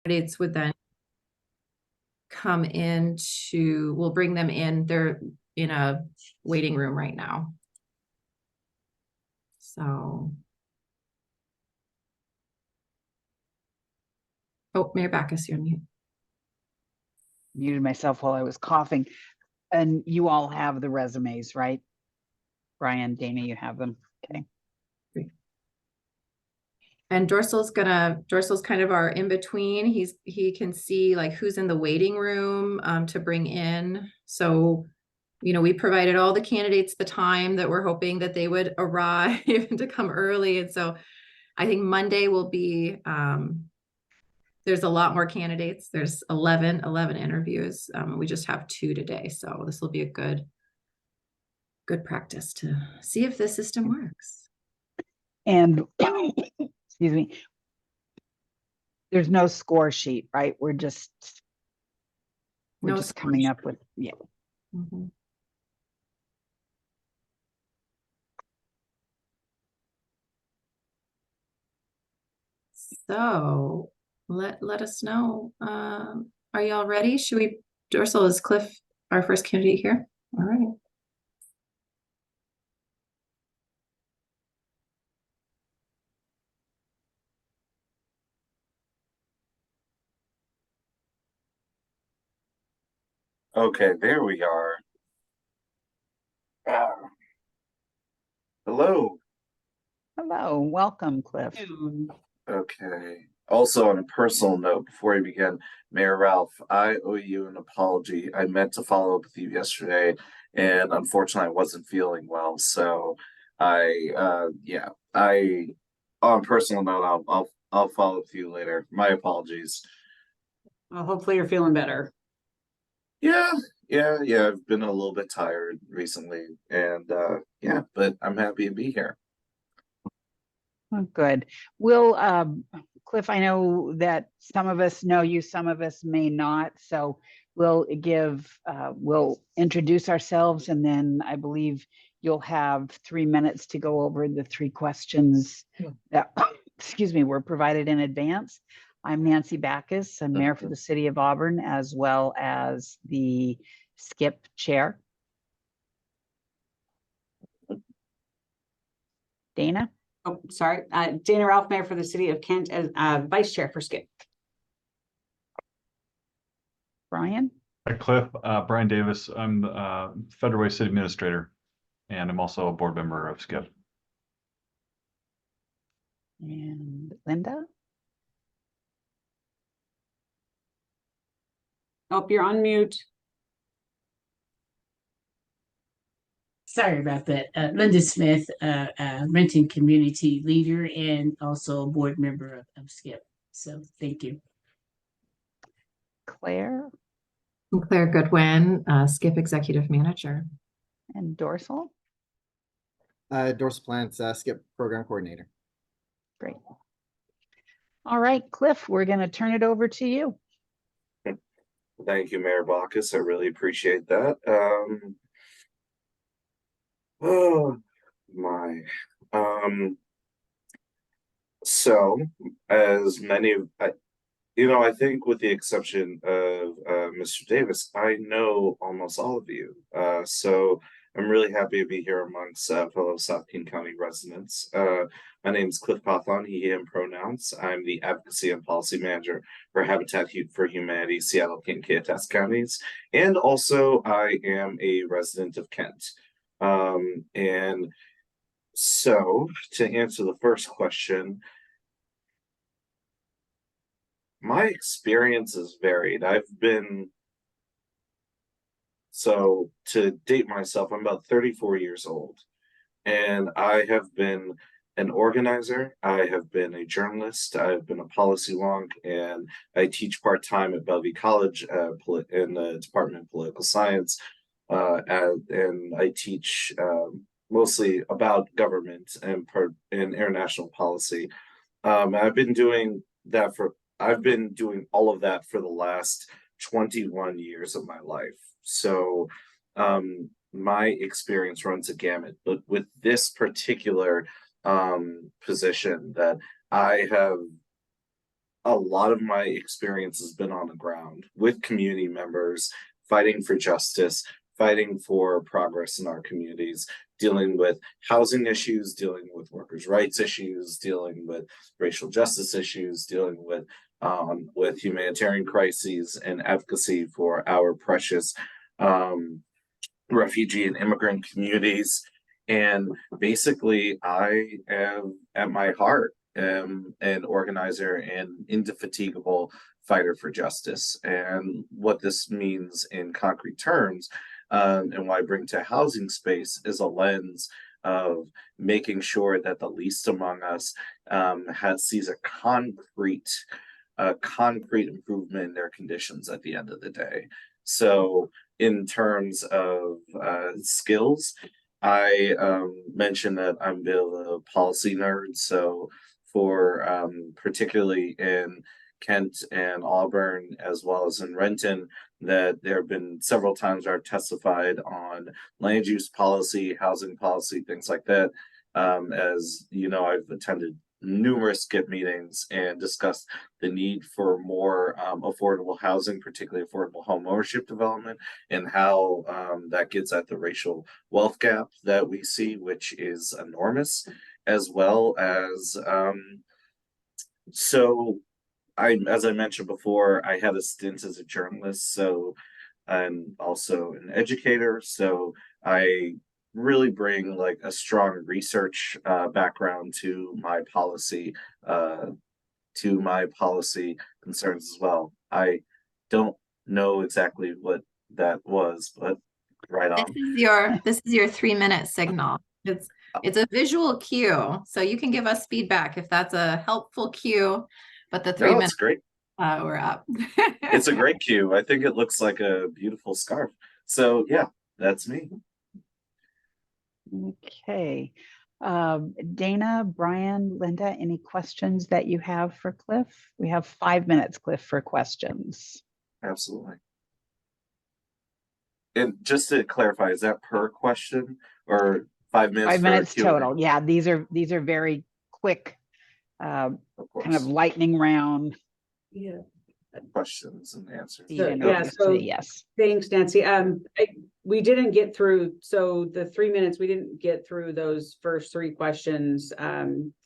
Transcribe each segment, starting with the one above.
candidates would then come into, we'll bring them in. They're in a waiting room right now. So. Oh, Mayor Backus, you're on mute. Muted myself while I was coughing. And you all have the resumes, right? Brian, Dana, you have them. Okay. And Dorsal's kind of our in between. He can see like who's in the waiting room to bring in. So, you know, we provided all the candidates the time that we're hoping that they would arrive to come early. And so I think Monday will be, there's a lot more candidates. There's 11 interviews. We just have 2 today. So this will be a good practice to see if the system works. And excuse me, there's no score sheet, right? We're just coming up with, yeah. Mm-hmm. So let us know. Are y'all ready? Should we, Dorsal, is Cliff our first candidate here? All right. Okay, there we are. Hello. Hello, welcome, Cliff. Okay. Also, on a personal note, before we begin, Mayor Ralph, I owe you an apology. I meant to follow up with you yesterday, and unfortunately, I wasn't feeling well. So, on a personal note, I'll follow up with you later. My apologies. Well, hopefully you're feeling better. Yeah. I've been a little bit tired recently, and but I'm happy to be here. Oh, good. We'll, Cliff, I know that some of us know you, some of us may not. So we'll introduce ourselves, and then I believe you'll have 3 minutes to go over the 3 questions that, excuse me, were provided in advance. I'm Nancy Backus. I'm mayor for the city of Auburn, as well as the SKIP chair. Dana? Oh, sorry. Dana Ralph, mayor for the city of Kent, as vice chair for SKIP. Brian? Hi, Cliff. Brian Davis. I'm the Federal Way City Administrator, and I'm also a board member of SKIP. And Linda? Oh, you're on mute. Sorry about that. Linda Smith, renting community leader and also a board member of SKIP. So thank you. Claire? I'm Claire Goodwin, SKIP executive manager. And Dorsal? Dorsal Plants, SKIP program coordinator. Great. All right, Cliff, we're going to turn it over to you. Thank you, Mayor Backus. I really appreciate that. Oh my. So as many of I think with the exception of Mr. Davis, I know almost all of you. So I'm really happy to be here amongst fellow South King County residents. My name is Cliff Cawthon, he, him pronouns. I'm the Advocacy and Policy Manager for Habitat for Humanity, Seattle, Kent, Kittitas counties. And also I am a resident of Kent. And so to answer the first question, my experience is varied. So to date myself, I'm about 34 years old, and I have been an organizer, I have been a journalist, I've been a policy wonk, and I teach part-time at Bellevue College in the Department of Political Science, and I teach mostly about government and international policy. I've been doing all of that for the last 21 years of my life. So my experience runs a gamut, but with this particular position that I have a lot of my experience has been on the ground with community members, fighting for justice, fighting for progress in our communities, dealing with housing issues, dealing with workers' rights issues, dealing with racial justice issues, dealing with humanitarian crises and advocacy for our precious refugee and immigrant communities. And basically, I am at my heart am an organizer and indefatigable fighter for justice. And what this means in concrete terms, and what I bring to housing space is a lens of making sure that the least among us sees a concrete improvement in their conditions at the end of the day. So in terms of skills, I mentioned that I'm a bit of a policy nerd. So for particularly in Kent and Auburn, as well as in Renton, that there have been several times where I've testified on land use policy, housing policy, things like that. As you know, I've attended numerous SKIP meetings and discussed the need for more affordable housing, particularly affordable home ownership development, and how that gets at the racial wealth gap that we see, which is enormous, as well as as I mentioned before, I had a stint as a journalist, so I'm also an educator, so I really bring like a strong research background to my policy concerns as well. I don't know exactly what that was, but right on. This is your 3-minute signal. It's a visual cue, so you can give us feedback if that's a helpful cue. But the 3 No, minutes it's great. we're up. It's a great cue. I think it looks like a beautiful scarf. So yeah, that's me. Okay. Dana, Brian, Linda, any questions that you have for Cliff? We have 5 minutes, Cliff, for questions. Absolutely. And just to clarify, is that per question or 5 minutes? 5 minutes total. Yeah, these are very quick, Of course. kind of lightning round. Yeah. Questions and answers. Yes. Thanks, Nancy. We didn't get through, so the 3 minutes, we didn't get through those first 3 questions,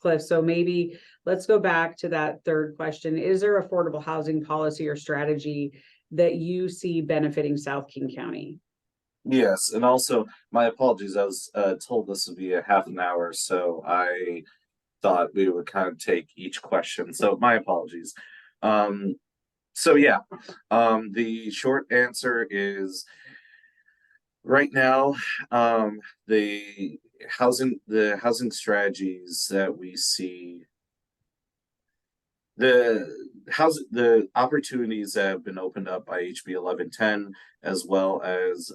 Cliff. So maybe let's go back to that third question. Is there affordable housing policy or strategy that you see benefiting South King County? Yes, and also my apologies. I was told this would be a half an hour, so I thought we would kind of take each question. So my apologies. So yeah, the short answer is right now, the housing strategies that we see, the opportunities that have been opened up by HB 1110, as well as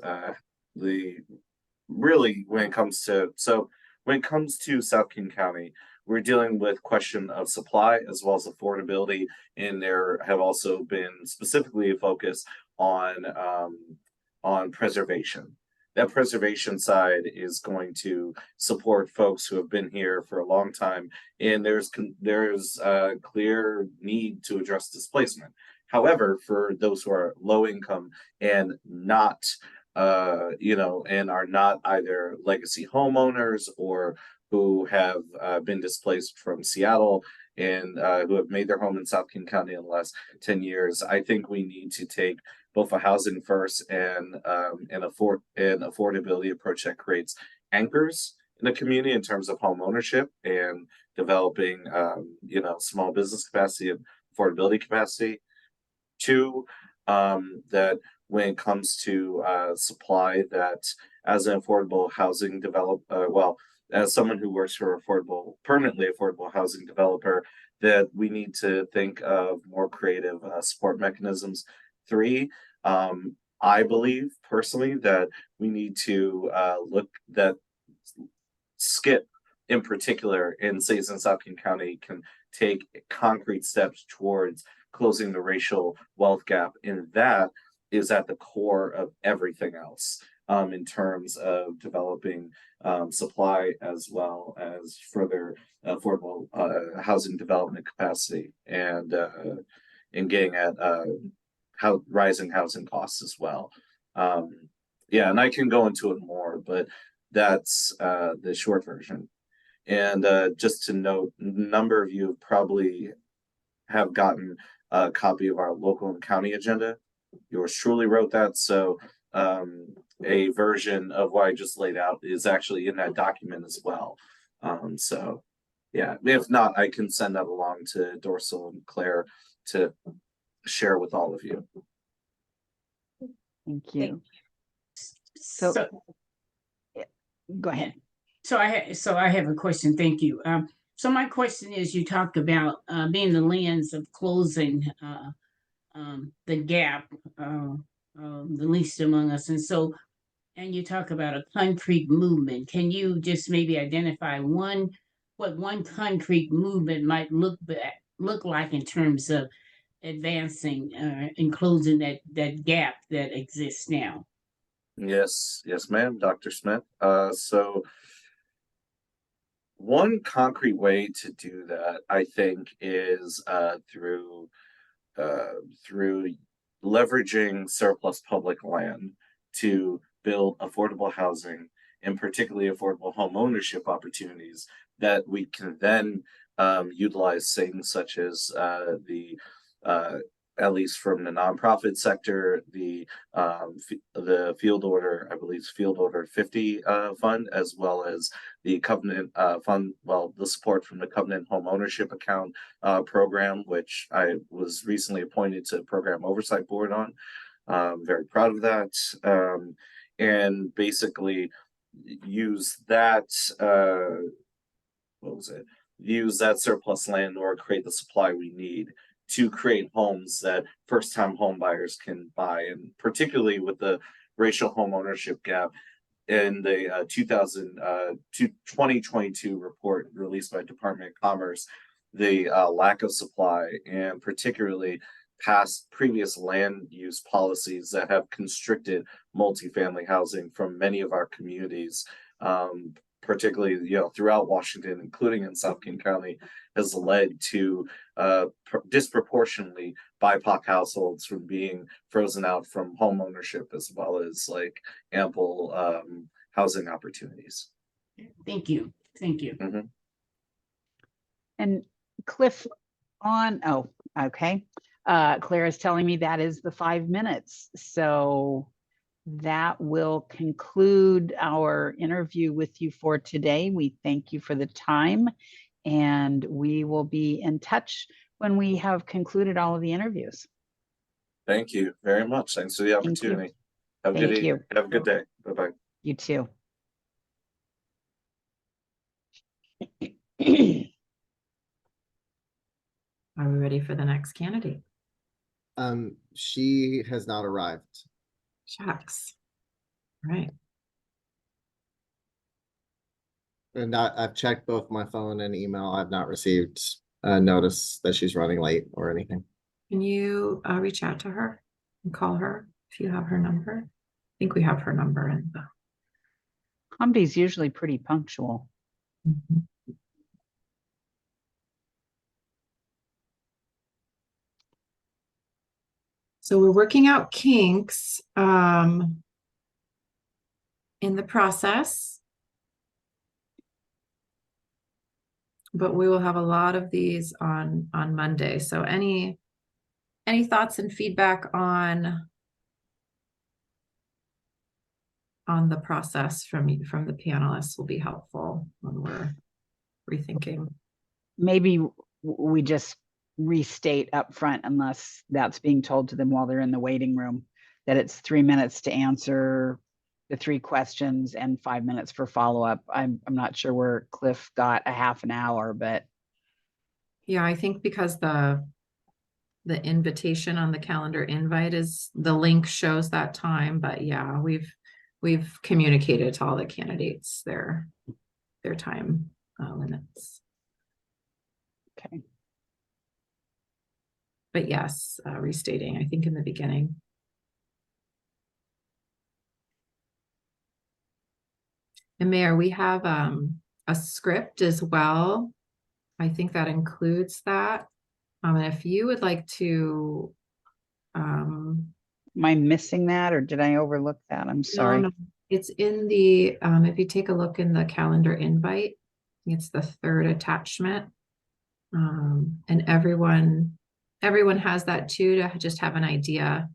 when it comes to South King County, we're dealing with question of supply as well as affordability, and there have also been specifically a focus on preservation. That preservation side is going to support folks who have been here for a long time, and there's a clear need to address displacement. However, for those who are low income and not and are not either legacy homeowners or who have been displaced from Seattle and who have made their home in South King County in the last 10 years, I think we need to take both a housing first and an affordability approach that creates anchors in the community in terms of home ownership and developing small business capacity and affordability capacity. 2, that when it comes to supply, that as an affordable housing as someone who works for permanently affordable housing developer, that we need to think of more creative support mechanisms. 3, I believe personally that we need to look that SKIP in particular in cities in South King County can take concrete steps towards closing the racial wealth gap, and that is at the core of everything else. in terms of developing supply as well as further affordable housing development capacity and getting at how rising housing costs as well. Yeah, and I can go into it more, but that's the short version. And just to note, a number of you probably have gotten a copy of our local and county agenda. Yours truly wrote that, so a version of what I just laid out is actually in that document as well. So yeah, if not, I can send that along to Dorsal and Claire to share with all of you. Thank you. So, go ahead. So I have a question. Thank you. So my question is, you talked about being the lens of closing the gap, the least among us, and you talk about a concrete movement. Can you just maybe identify what one concrete movement might look like in terms of advancing and closing that gap that exists now? Yes, ma'am, Dr. Smith. So one concrete way to do that, I think, is through leveraging surplus public land to build affordable housing, and particularly affordable home ownership opportunities that we can then utilize things such as the at least from the nonprofit sector, the field order, I believe field order 50 fund, as well as the covenant fund, well, the support from the covenant home ownership account program, which I was recently appointed to program oversight board on. Very proud of that. And basically use that, use that surplus land or create the supply we need to create homes that first-time home buyers can buy, and particularly with the racial home ownership gap in the 2022 report released by Department of Commerce, the lack of supply and particularly previous land use policies that have constricted multifamily housing from many of our communities, particularly throughout Washington, including in South King County, has led to disproportionately BIPOC households from being frozen out from home ownership, as well as like ample housing opportunities. Thank you. Mm-hmm. And Cliff, okay. Claire is telling me that is the 5 minutes. So that will conclude our interview with you for today. We thank you for the time, and we will be in touch when we have concluded all of the interviews. Thank you very much. Thanks for the opportunity. Have a good evening. Have a good day. Bye-bye. You too. Are we ready for the next candidate? She has not arrived. Shucks. Right. And I've checked both my phone and email. I've not received a notice that she's running late or anything. Can you reach out to her and call her if you have her number? I think we have her number in the. Hamdi's usually pretty punctual. Mhm. So we're working out kinks in the process, but we will have a lot of these on Monday. So any thoughts and feedback on the process from the panelists will be helpful when we're rethinking. Maybe we just restate up front, unless that's being told to them while they're in the waiting room, that it's 3 minutes to answer the 3 questions and 5 minutes for follow-up. I'm not sure where Cliff got a half an hour, but Yeah, I think because the invitation on the calendar invite is the link shows that time, but yeah, we've communicated to all the candidates their time limits. okay. But yes, restating, I think in the beginning. And Mayor, we have a script as well. I think that includes that. And if you would like to, Am I missing that or did I overlook that? I'm no, sorry. no, it's in the, if you take a look in the calendar invite, it's the third attachment. And everyone has that too, to just have an idea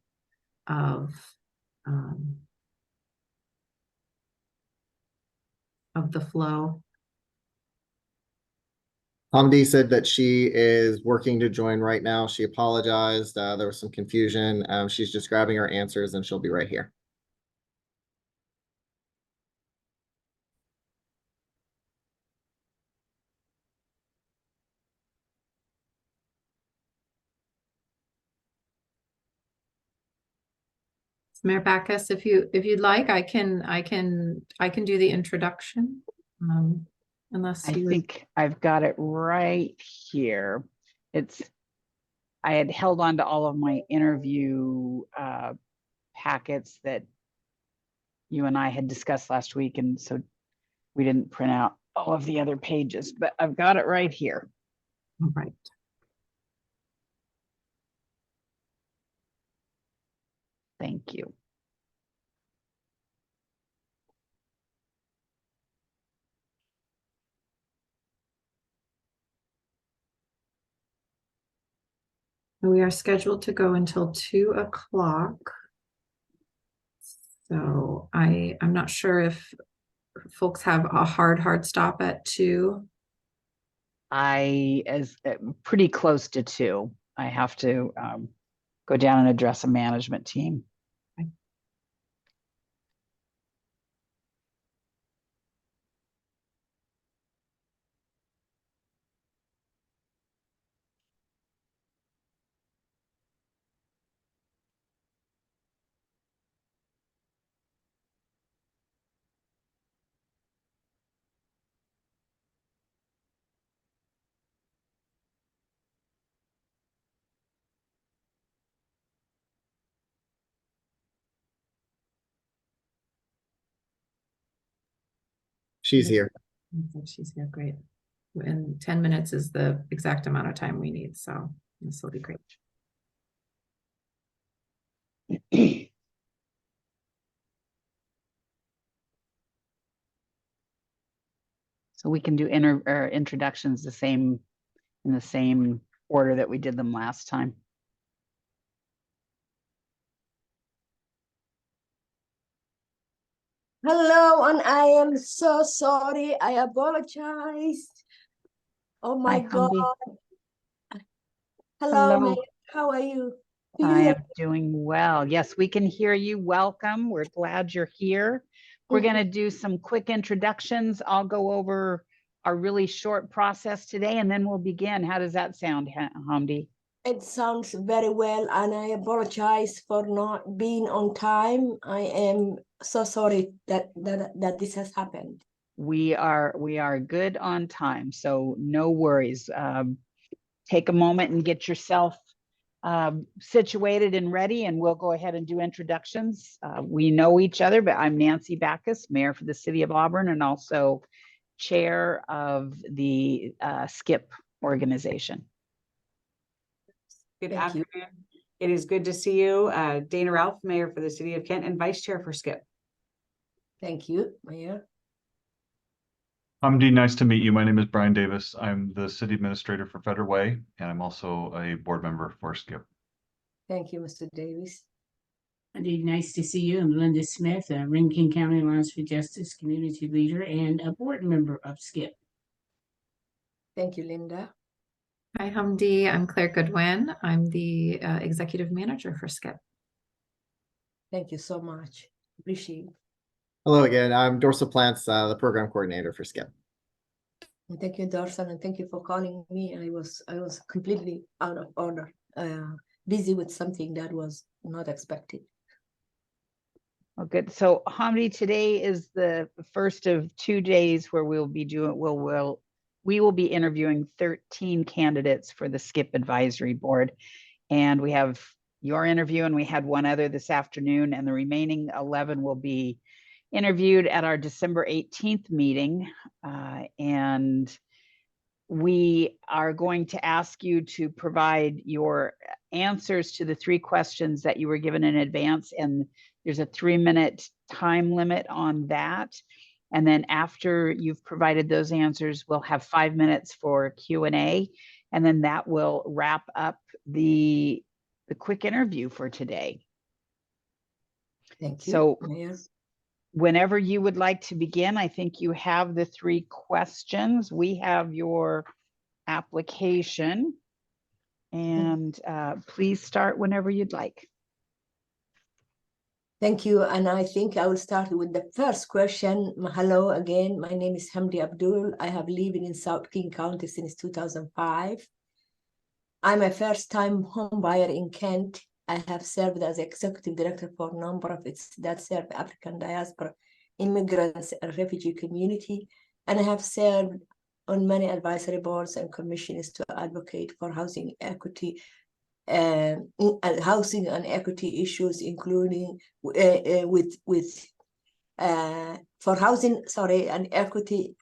of the flow. Hamdi said that she is working to join right now. She apologized. There was some confusion. She's just grabbing her answers and she'll be right here. Mayor Backus, if you'd like, I can do the introduction. Unless I you would. think I've got it right here. I had held on to all of my interview packets that you and I had discussed last week, and so we didn't print out all of the other pages, but I've got it right here. All right. Thank you. We are scheduled to go until 2 o'clock. So I'm not sure if folks have a hard stop at 2. Pretty close to 2. I have to go down and address a management team. She's here. She's here, great. And 10 minutes is the exact amount of time we need, so this will be great. So we can do introductions in the same order that we did them last time. Hello, and I am so sorry. I apologize. Oh my Hi, God. Hamdi. Hello, Hello. Mayor. How are you? Do you I hear am doing well. Yes, we can hear you. Welcome. We're glad you're here. We're me? going to do some quick introductions. I'll go over our really short process today, and then we'll begin. How does that sound, Hamdi? It sounds very well, and I apologize for not being on time. I am so sorry that this has happened. We are good on time, so no worries. Take a moment and get yourself situated and ready, and we'll go ahead and do introductions. We know each other, but I'm Nancy Backus, Mayor for the City of Auburn, and also Chair of the SKIP organization. Good Thank you. afternoon. It is good to see you. Dana Ralph, Mayor for the City of Kent and Vice Chair for SKIP. Thank you, Mayor. Hamdi, nice to meet you. My name is Brian Davis. I'm the City Administrator for Federal Way, and I'm also a board member for SKIP. Thank you, Mr. Davis. Indeed, nice to see you. I'm Linda Smith, a Rankin County Alliance for Justice community leader and a board member of SKIP. Thank you, Linda. Hi, Hamdi. I'm Claire Goodwin. I'm the executive manager for SKIP. Thank you so much. Appreciate it. Hello again. I'm Dorsal Plants, the program coordinator for SKIP. And thank you, Dorsan, and thank you for calling me. I was completely out of order, busy with something that was not expected. Oh, good. So Hamdi, today is the first of 2 days where we will be interviewing 13 candidates for the SKIP Advisory Board. And we have your interview, and we had one other this afternoon, and the remaining 11 will be interviewed at our December 18th meeting, and we are going to ask you to provide your answers to the 3 questions that you were given in advance, and there's a 3-minute time limit on that. And then after you've provided those answers, we'll have 5 minutes for Q&A, and then that will wrap up the quick interview for today. Thank you. So Mayor. whenever you would like to begin, I think you have the 3 questions. We have your application, and please start whenever you'd like. Thank you. And I think I will start with the first question. Hello again. My name is Hamdi Abdulle. I have lived in South King County since 2005. I'm a first-time home buyer in Kent. I have served as executive director for a number of its that serve African diaspora, immigrants, and refugee community. And I have served on many advisory boards and commissions to advocate for housing equity, housing and equity issues, including for housing, and equity,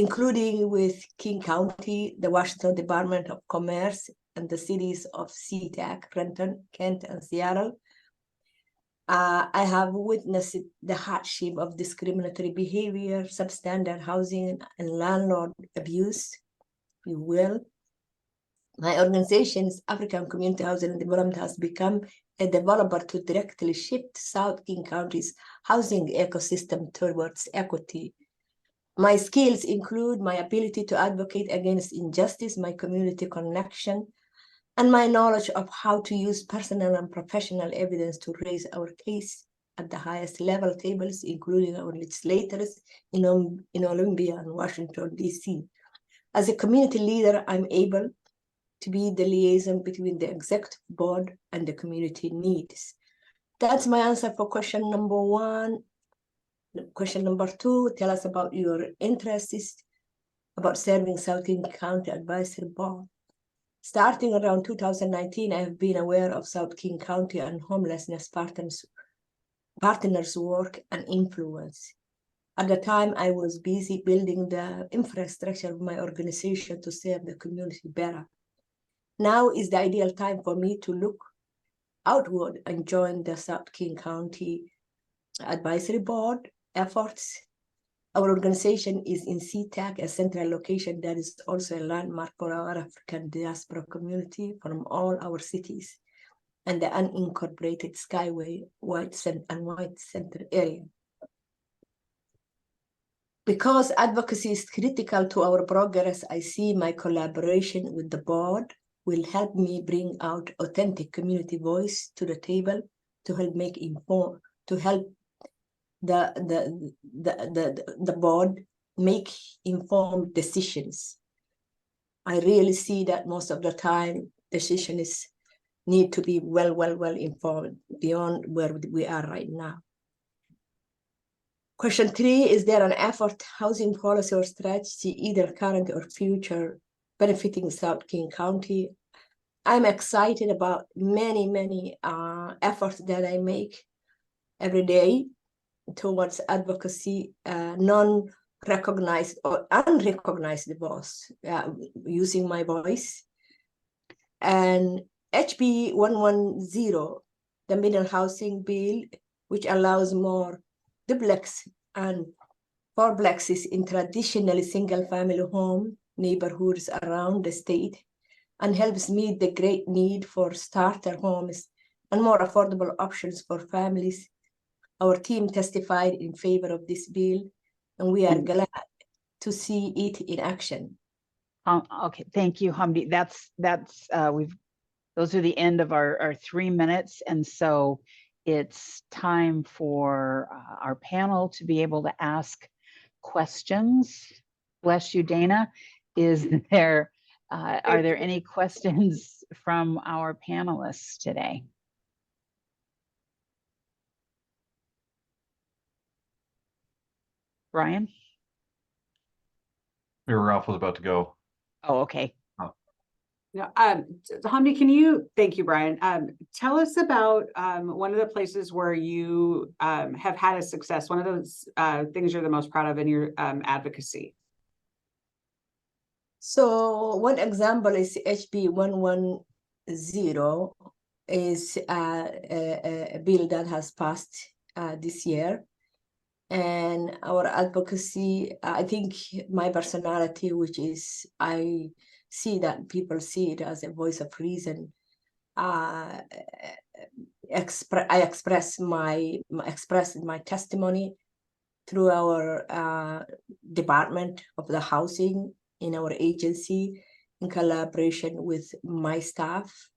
including with King County, the Washington Department of Commerce, and the cities of SeaTac, Renton, Kent, and Seattle. I have witnessed the hardship of discriminatory behavior, substandard housing, and landlord abuse, if you will. My organization's African Community Housing and Development has become a developer to directly shift South King County's housing ecosystem towards equity. My skills include my ability to advocate against injustice, my community connection, and my knowledge of how to use personal and professional evidence to raise our case at the highest level tables, including our legislators in Olympia and Washington, D.C. As a community leader, I'm able to be the liaison between the executive board and the community needs. That's my answer for question number 1. Question number 2, tell us about your interests about serving South King County Advisory Board. Starting around 2019, I have been aware of South King County and homelessness partners' work and influence. At the time, I was busy building the infrastructure of my organization to serve the community better. Now is the ideal time for me to look outward and join the South King County Advisory Board efforts. Our organization is in SeaTac, a central location that is also a landmark for our African diaspora community from all our cities and the unincorporated Skyway White Center area. Because advocacy is critical to our progress, I see my collaboration with the board will help me bring out authentic community voice to the table to help the board make informed decisions. I really see that most of the time decisions need to be well informed beyond where we are right now. Question 3, is there an effort, housing policy or strategy, either current or future, benefiting South King County? I'm excited about many efforts that I make every day towards advocacy, non-recognized or unrecognized voice, using my voice. And HB 110, the middle housing bill, which allows more duplex and fourplexes in traditionally single-family home neighborhoods around the state, and helps meet the great need for starter homes and more affordable options for families. Our team testified in favor of this bill, and we are glad to see it in action. Okay, thank you, Hamdi. Those are the end of our 3 minutes, and so it's time for our panel to be able to ask questions. Bless you, Dana. Are there any questions from our panelists today? Brian? Ralph was about to go. Oh, okay. Oh. Yeah, Hamdi, thank you, Brian. Tell us about one of the places where you have had a success, one of those things you're the most proud of in your advocacy. So one example is HB 110 is a bill that has passed this year. And our advocacy, I think my personality, which is I see that people see it as a voice of reason. I express my testimony through our Department of the Housing in our agency in collaboration with my staff.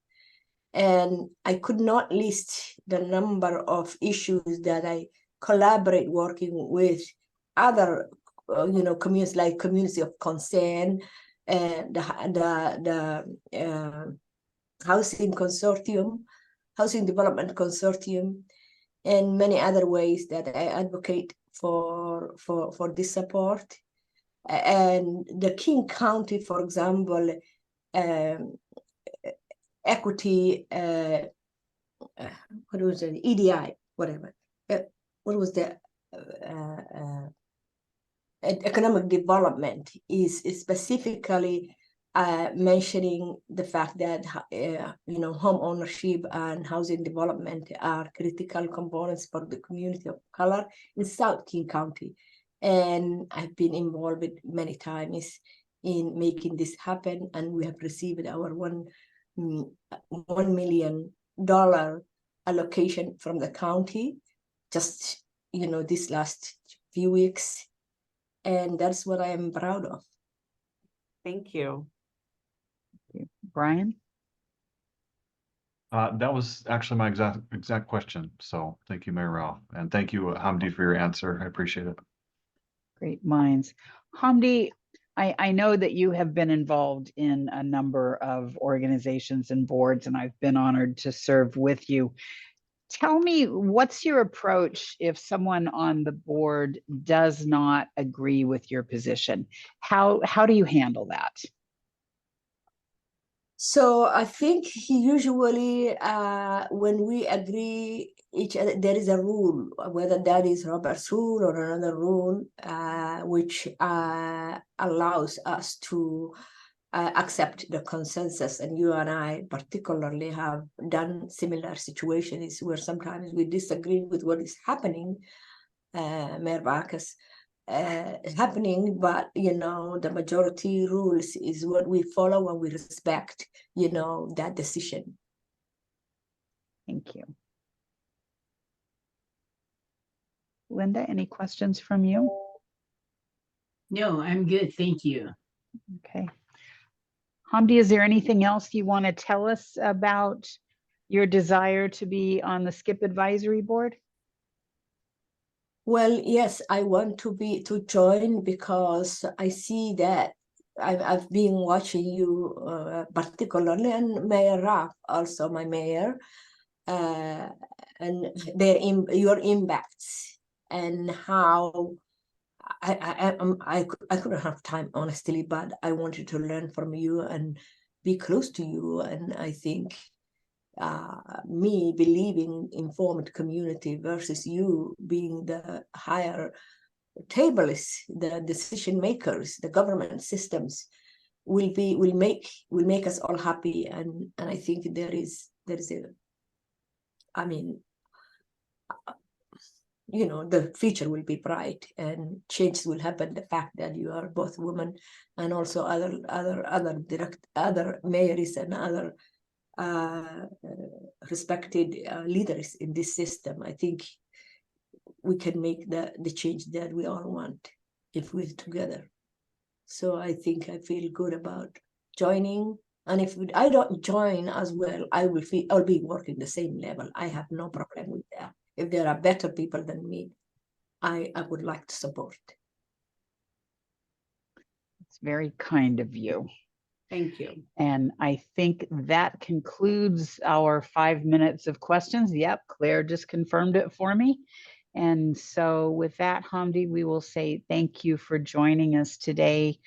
And I could not list the number of issues that I collaborate working with other communities, like community of concern and the housing development consortium, and many other ways that I advocate for this support. And the King County, for example, equity, what was it, EDI, whatever. What was the economic development is specifically mentioning the fact that home ownership and housing development are critical components for the community of color in South King County. And I've been involved many times in making this happen, and we have received our $1 million allocation from the county just this last few weeks, and that's what I am proud of. Thank you. Brian? That was actually my exact question. So thank you, Mayor Ralph, and thank you, Hamdi, for your answer. I appreciate it. Great minds. Hamdi, I know that you have been involved in a number of organizations and boards, and I've been honored to serve with you. Tell me, what's your approach if someone on the board does not agree with your position? How do you handle that? So I think usually when we agree each other, there is a rule, whether that is Robert's rule or another rule, which allows us to accept the consensus. And you and I particularly have done similar situations where sometimes we disagree with what is happening, Mayor Bacchus. Happening, but the majority rules is what we follow, and we respect that decision. Thank you. Linda, any questions from you? No, I'm good, thank you. Okay. Hamdi, is there anything else you want to tell us about your desire to be on the SKIP advisory board? Well, yes, I want to join because I see that I've been watching you particularly, and Mayor Raff, also my mayor, and your impacts and how I couldn't have time, honestly, but I wanted to learn from you and be close to you. And I think me believing informed community versus you being the higher tables, the decision makers, the government systems will make us all happy. And I think there is the future will be bright and change will happen. The fact that you are both women and also other mayors and other respected leaders in this system, I think we can make the change that we all want if we're together. So I think I feel good about joining. And if I don't join as well, I'll be working the same level. I have no problem with that. If there are better people than me, I would like to support. It's very kind of you. Thank you. And I think that concludes our 5 minutes of questions. Yep, Claire just confirmed it for me. And so with that, Hamdi, we will say thank you for joining us today.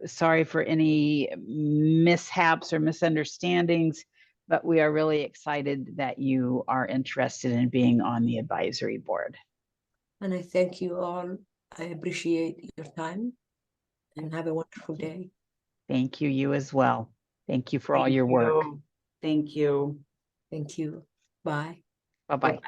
Sorry for any mishaps or misunderstandings, but we are really excited that you are interested in being on the advisory board. And I thank you all. I appreciate your time and have a wonderful day. Thank you, you as well. Thank you for all your work. Thank you. Thank you. Bye. Bye-bye.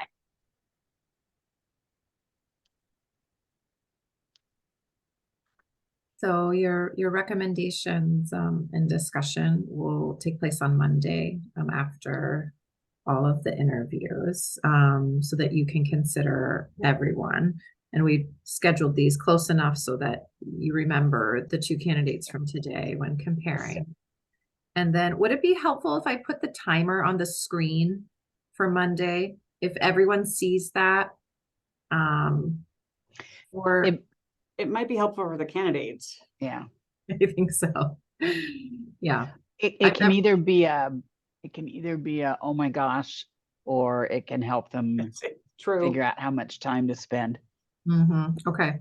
So your recommendations and discussion will take place on Monday after all of the interviews so that you can consider everyone. And we scheduled these close enough so that you remember the two candidates from today when comparing. And then would it be helpful if I put the timer on the screen for Monday, if everyone sees that? Or It might be helpful for the candidates. Yeah. I think so. Yeah. It can either be a, oh my gosh, or it can help them True. figure out how much time to spend. Okay.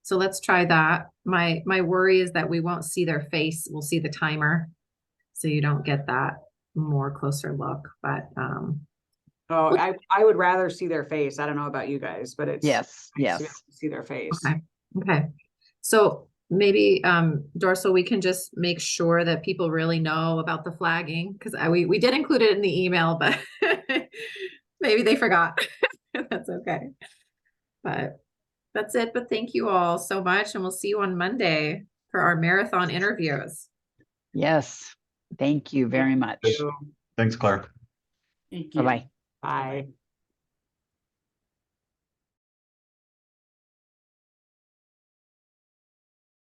So let's try that. My worry is that we won't see their face. We'll see the timer. So you don't get that more closer look, but Oh, I would rather see their face. I don't know about you guys, but it's Yes, nice to be yes. able to see their face. okay. So maybe Dorsal, we can just make sure that people really know about the flagging because we did include it in the email, but maybe they forgot. That's okay. But that's it. But thank you all so much, and we'll see you on Monday for our marathon interviews. Yes. Thank you very much. Thanks, Claire. Thank you. Bye-bye. Bye.